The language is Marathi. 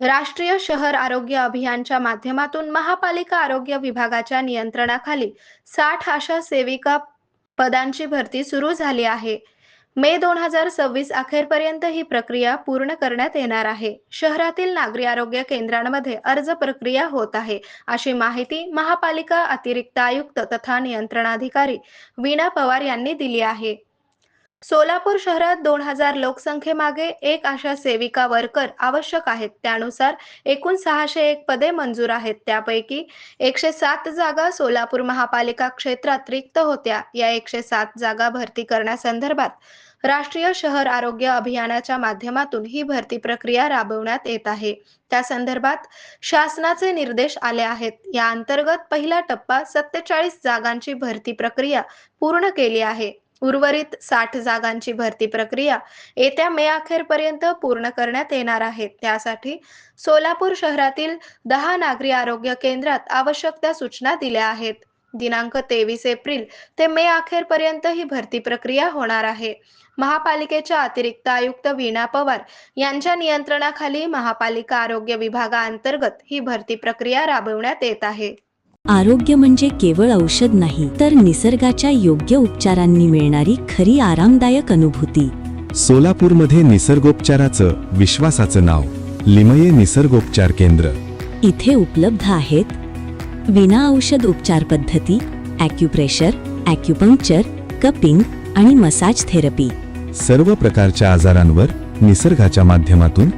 राष्ट्रीय शहर आरोग्य अभियानच्या माध्यमातून महापालिका आरोग्य विभागाच्या नियंत्रणाखाली 60 आशा सेविका पदांची भरती सुरू झाली आहे. मे 2026 अखेरपर्यंत ही प्रक्रिया पूर्ण करण्यात येणार आहे. शहरातील नागरी आरोग्य केंद्रांमध्ये अर्ज प्रक्रिया होत आहे, अशी माहिती महापालिका अतिरिक्त आयुक्त तथा नियंत्रणाधिकारी वीणा पवार यांनी दिली आहे. सोलापूर शहरात 2000 लोकसंख्येमागे एक आशा सेविका वर्कर आवश्यक आहेत. त्यानुसार एकूण 601 पदे मंजूर आहेत. त्यापैकी 107 जागा सोलापूर महापालिका क्षेत्रात रिक्त होत्या. या 107 जागा भरती करण्यासंदर्भात राष्ट्रीय शहर आरोग्य अभियानाच्या माध्यमातून ही भरती प्रक्रिया राबवण्यात येत आहे. त्या संदर्भात शासनाचे निर्देश आले आहेत. या अंतर्गत पहिला टप्पा 47 जागांची भरती प्रक्रिया पूर्ण केली आहे. उर्वरित 60 जागांची भरती प्रक्रिया येत्या मे अखेरपर्यंत पूर्ण करण्यात येणार आहे. त्यासाठी सोलापूर शहरातील 10 नागरी आरोग्य केंद्रात आवश्यक त्या सूचना दिल्या आहेत. दिनांक 23 एप्रिल ते मे अखेरपर्यंत ही भरती प्रक्रिया होणार आहे. महापालिकेच्या अतिरिक्त आयुक्त वीणा पवार यांच्या नियंत्रणाखाली महापालिका आरोग्य विभागाअंतर्गत ही भरती प्रक्रिया राबवण्यात येत आहे. आरोग्य म्हणजे केवळ औषध नाही, तर निसर्गाच्या योग्य उपचारांनी मिळणारी खरी आरामदायक अनुभूती. सोलापूरमध्ये निसर्गोपचाराचं विश्वासाचं नाव लिमये निसर्गोपचार केंद्र. इथे उपलब्ध आहेत विना औषध उपचार पद्धती, ॲक्युप्रेशर, ॲक्युपंक्चर, कपिंग आणि मसाज थेरपी. सर्व प्रकारच्या आजारांवर निसर्गाच्या माध्यमातून